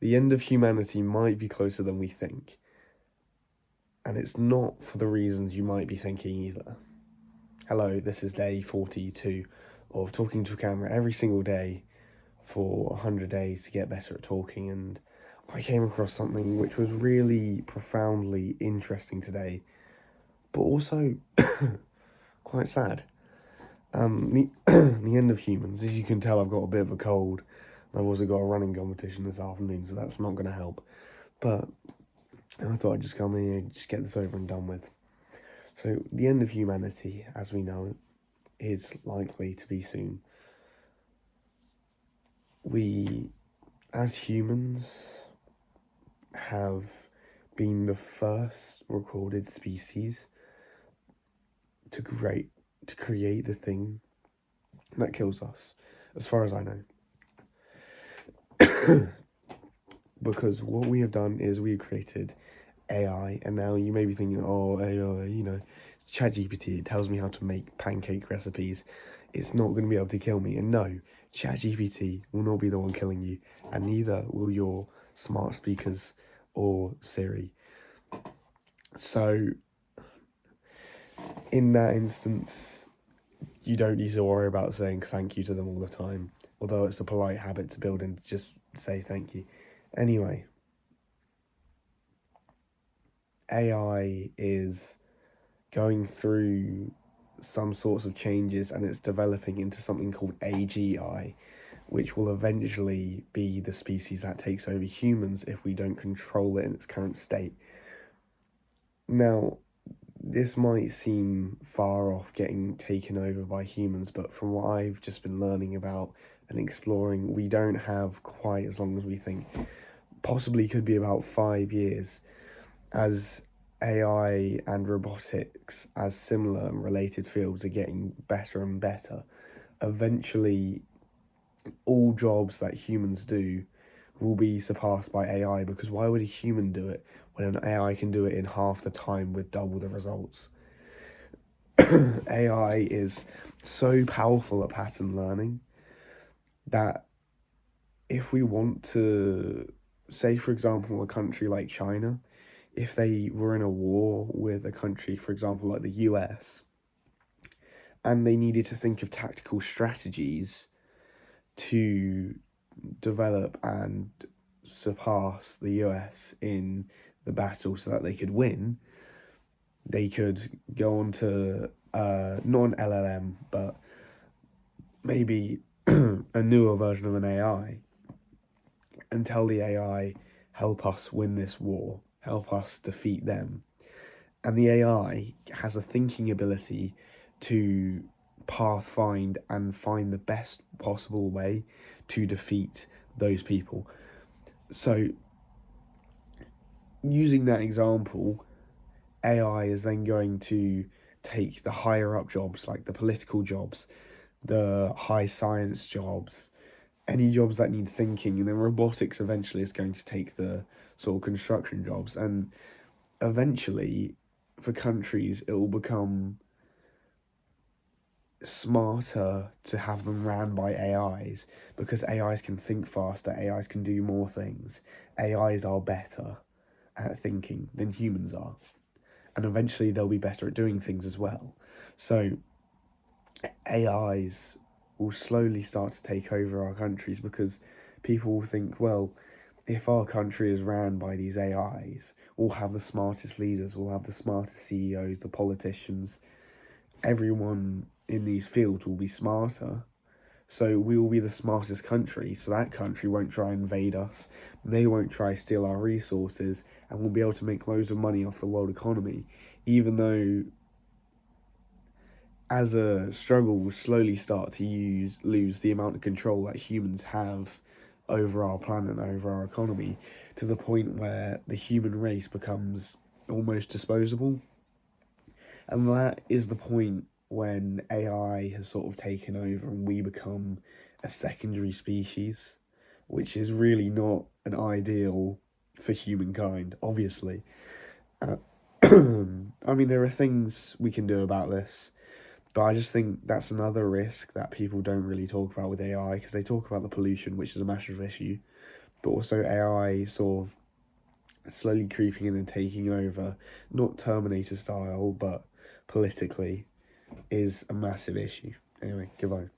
The end of humanity might be closer than we think. And it's not for the reasons you might be thinking either. Hello, this is day 42 of talking to a camera every single day for 100 days to get better at talking, and I came across something which was really profoundly interesting today, but also quite sad. The end of humans. As you can tell, I've got a bit of a cold. I've also got a running competition this afternoon, so that's not going to help. But I thought I'd just come here and just get this over and done with. So, the end of humanity, as we know it, is likely to be soon. We, as humans, have been the first recorded species to create the thing that kills us, as far as I know. Because what we have done is we've created AI, and now you may be thinking, oh, AI, ChatGPT, it tells me how to make pancake recipes. It's not going to be able to kill me. And no, ChatGPT will not be the one killing you, and neither will your smart speakers or Siri. So, in that instance, you don't need to worry about saying thank you to them all the time, although it's a polite habit to build in to just say thank you. Anyway, AI is going through some sorts of changes, and it's developing into something called AGI, which will eventually be the species that takes over humans if we don't control it in its current state. Now, this might seem far off getting taken over by humans, but from what I've just been learning about and exploring, we don't have quite as long as we think. Possibly could be about 5 years, as AI and robotics, as similar and related fields, are getting better and better. Eventually, all jobs that humans do will be surpassed by AI, because why would a human do it when an AI can do it in half the time with double the results? AI is so powerful at pattern learning that if we want to, say for example, a country like China, if they were in a war with a country, for example, like the US, and they needed to think of tactical strategies to develop and surpass the US in the battle so that they could win, they could go on to not an LLM, but maybe a newer version of an AI, and tell the AI, help us win this war, help us defeat them. And the AI has a thinking ability to find the best possible way to defeat those people. So, using that example, AI is then going to take the higher up jobs, like the political jobs, the high science jobs, any jobs that need thinking, and then robotics eventually is going to take the sort of construction jobs. And eventually, for countries, it will become smarter to have them ran by AIs, because AIs can think faster, AIs can do more things. AIs are better at thinking than humans are, and eventually they'll be better at doing things as well. So AIs will slowly start to take over our countries, because people will think, well, if our country is ran by these AIs, we'll have the smartest leaders, we'll have the smartest CEOs, the politicians, everyone in these fields will be smarter. So we will be the smartest country, so that country won't try and invade us, they won't try to steal our resources, and we'll be able to make loads of money off the world economy, even though as a struggle will slowly start to lose the amount of control that humans have over our planet and over our economy, to the point where the human race becomes almost disposable. And that is the point when AI has sort of taken over and we become a secondary species, which is really not an ideal for humankind, obviously. I mean, there are things we can do about this, but I just think that's another risk that people don't really talk about with AI, because they talk about the pollution, which is a massive issue, but also AI sort of slowly creeping in and taking over, not Terminator style, but politically, is a massive issue. Anyway, goodbye.